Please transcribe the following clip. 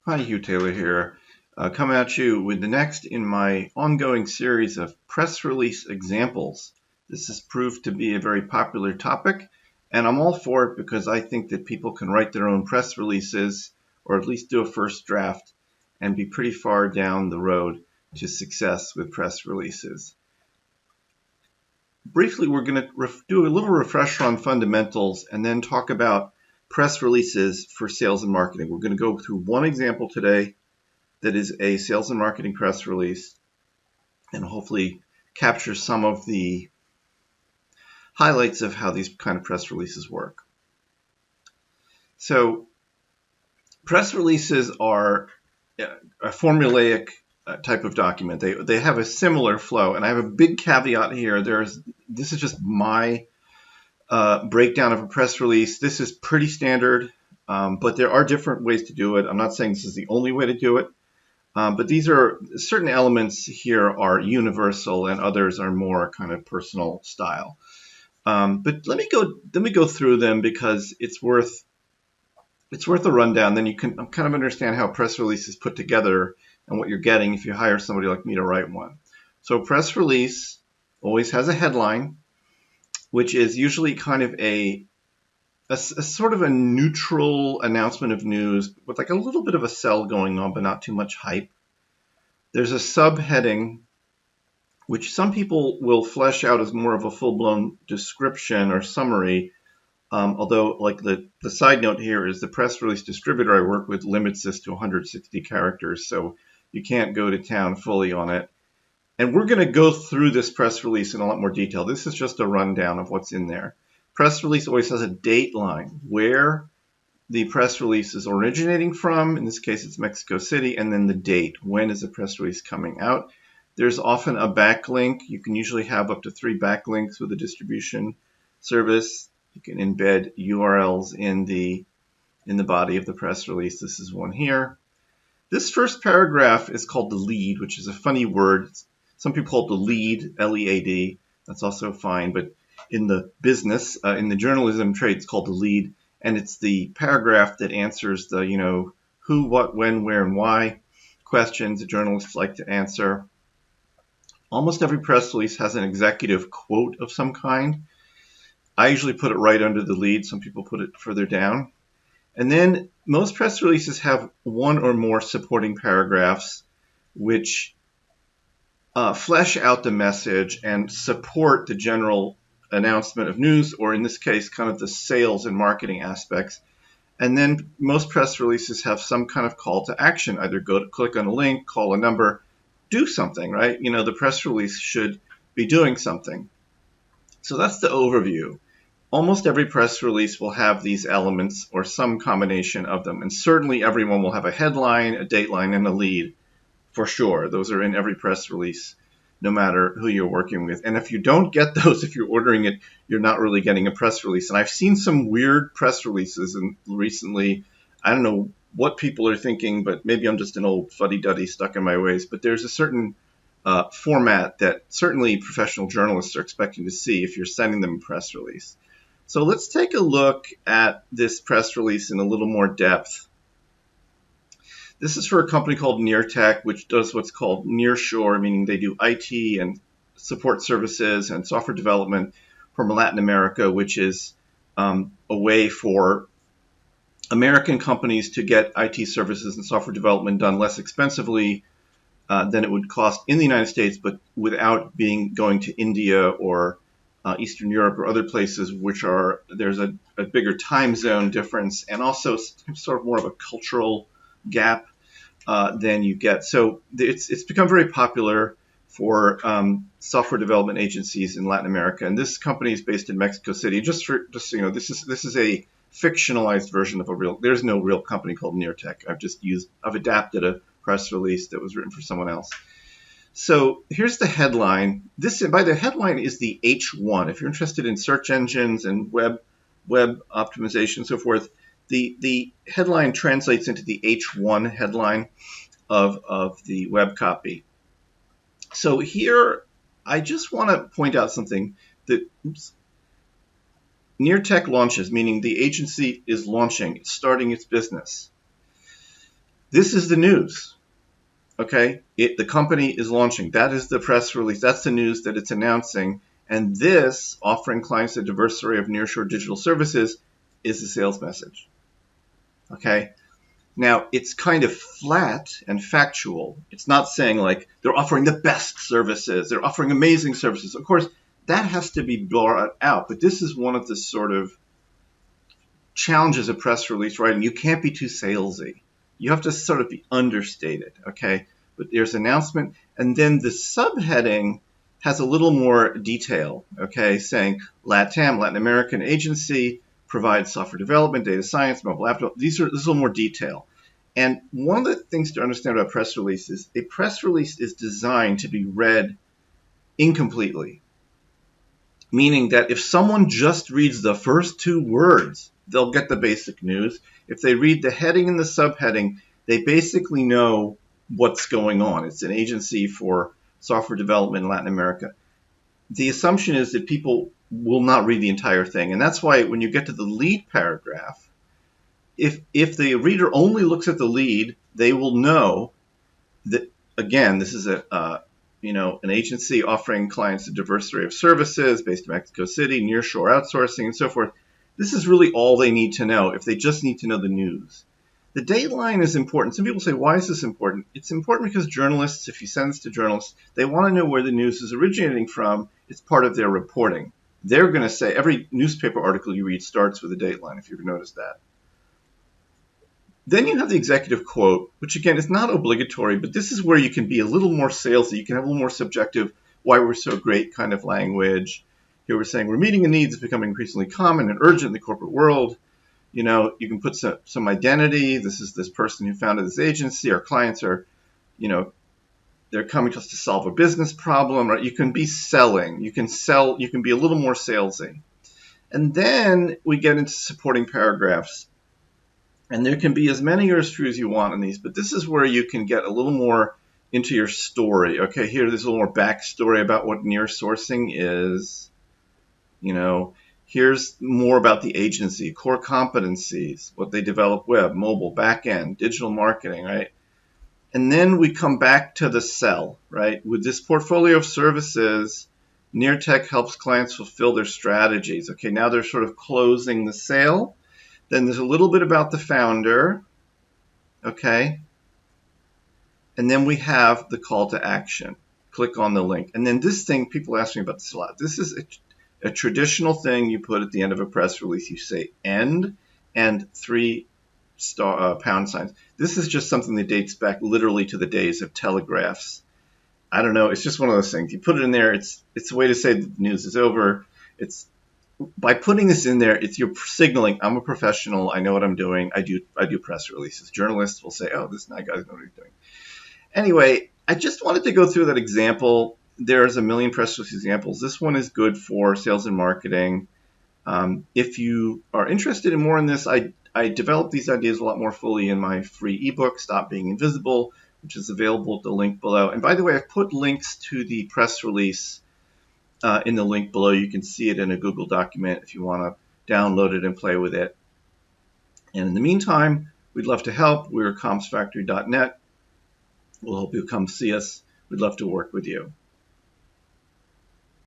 Hi, Hugh Taylor here, coming at you with the next in my ongoing series of press release examples. This has proved to be a very popular topic, and I'm all for it because I think that people can write their own press releases, or at least do a first draft, and be pretty far down the road to success with press releases. Briefly, we're going to do a little refresher on fundamentals and then talk about press releases for sales and marketing. We're going to go through one example today that is a sales and marketing press release and hopefully capture some of the highlights of how these kind of press releases work. So press releases are a formulaic type of document. They have a similar flow, and I have a big caveat here. This is just my breakdown of a press release. This is pretty standard, but there are different ways to do it. I'm not saying this is the only way to do it. But these are certain elements here are universal and others are more kind of personal style. But let me go through them because it's worth a rundown. Then you can kind of understand how a press release is put together and what you're getting if you hire somebody like me to write one. So a press release always has a headline, which is usually kind of a sort of a neutral announcement of news with like a little bit of a sell going on, but not too much hype. There's a subheading, which some people will flesh out as more of a full-blown description or summary, although like the side note here is the press release distributor I work with limits this to 160 characters, so you can't go to town fully on it. And we're going to go through this press release in a lot more detail. This is just a rundown of what's in there. Press release always has a date line where the press release is originating from. In this case, it's Mexico City, and then the date. When is the press release coming out? There's often a backlink. You can usually have up to 3 backlinks with a distribution service. You can embed URLs in the body of the press release. This is one here. This first paragraph is called the lead, which is a funny word. Some people call it the lead, L-E-A-D. That's also fine, but in the business, in the journalism trade, it's called the lead, and it's the paragraph that answers the, who, what, when, where, and why questions that journalists like to answer. Almost every press release has an executive quote of some kind. I usually put it right under the lead. Some people put it further down. And then most press releases have one or more supporting paragraphs which flesh out the message and support the general announcement of news, or in this case, kind of the sales and marketing aspects. And then most press releases have some kind of call to action, either click on a link, call a number, do something, right? The press release should be doing something. So that's the overview. Almost every press release will have these elements or some combination of them. And certainly everyone will have a headline, a dateline, and a lead. For sure, those are in every press release, no matter who you're working with. And if you don't get those, if you're ordering it, you're not really getting a press release. And I've seen some weird press releases and recently. I don't know what people are thinking, but maybe I'm just an old fuddy-duddy stuck in my ways. But there's a certain format that certainly professional journalists are expecting to see if you're sending them a press release. So let's take a look at this press release in a little more depth. This is for a company called Neartech, which does what's called nearshore, meaning they do IT and support services and software development from Latin America, which is a way for American companies to get IT services and software development done less expensively than it would cost in the United States, but without going to India or Eastern Europe or other places, there's a bigger time zone difference and also sort of more of a cultural gap than you get. So it's become very popular for software development agencies in Latin America. And this company is based in Mexico City. Just so you know, this is a fictionalized version of there's no real company called Neartech. I've adapted a press release that was written for someone else. So here's the headline. By the headline is the H1. If you're interested in search engines and web optimization and so forth, the headline translates into the H1 headline of the web copy. So here, I just want to point out something that Neartech launches, meaning the agency is launching, it's starting its business. This is the news. Okay, the company is launching. That is the press release. That's the news that it's announcing. And this, offering clients a diverse array of nearshore digital services, is the sales message. Okay, now it's kind of flat and factual. It's not saying like they're offering the best services, they're offering amazing services. Of course, that has to be brought out. But this is one of the sort of challenges of press release writing. You can't be too salesy. You have to sort of be understated, okay? But there's announcement, and then the subheading has a little more detail, okay? Saying LATAM, Latin American agency, provides software development, data science, mobile app. This is a little more detail. And one of the things to understand about press releases, a press release is designed to be read incompletely. Meaning that if someone just reads the first two words, they'll get the basic news. If they read the heading and the subheading, they basically know what's going on. It's an agency for software development in Latin America. The assumption is that people will not read the entire thing. And that's why when you get to the lead paragraph, if the reader only looks at the lead, they will know that, again, this is an agency offering clients a diverse array of services based in Mexico City, nearshore outsourcing, and so forth. This is really all they need to know if they just need to know the news. The dateline is important. Some people say, why is this important? It's important because journalists, if you send this to journalists, they want to know where the news is originating from. It's part of their reporting. They're going to say every newspaper article you read starts with a dateline, if you've noticed that. Then you have the executive quote, which again is not obligatory, but this is where you can be a little more salesy. You can have a little more subjective, why we're so great kind of language. Here we're saying we're meeting a need that's becoming increasingly common and urgent in the corporate world. You can put some identity. This is this person who founded this agency. Our clients are, they're coming to us to solve a business problem. Right? You can be selling. You can sell. You can be a little more salesy. And then we get into supporting paragraphs. And there can be as many or as few as you want in these, but this is where you can get a little more into your story. Okay, here there's a little more backstory about what near sourcing is. Here's more about the agency, core competencies, what they develop, web, mobile, back-end, digital marketing, right? And then we come back to the sell, right? With this portfolio of services, NearTech helps clients fulfill their strategies. Okay, now they're sort of closing the sale. Then there's a little bit about the founder, okay? And then we have the call to action. Click on the link. And then this thing, people ask me about this a lot. This is a traditional thing you put at the end of a press release. You say end and 3 pound signs. This is just something that dates back literally to the days of telegraphs. I don't know. It's just one of those things. You put it in there. It's a way to say the news is over. By putting this in there, you're signaling, I'm a professional, I know what I'm doing, I do press releases. Journalists will say, oh, this guy doesn't know what he's doing. Anyway, I just wanted to go through that example. There's a million press release examples. This one is good for sales and marketing. If you are interested in more in this, I developed these ideas a lot more fully in my free ebook, Stop Being Invisible, which is available at the link below. And by the way, I've put links to the press release in the link below. You can see it in a Google document if you want to download it and play with it. And in the meantime, we'd love to help. We're commsfactory.net. We'll help you come see us. We'd love to work with you.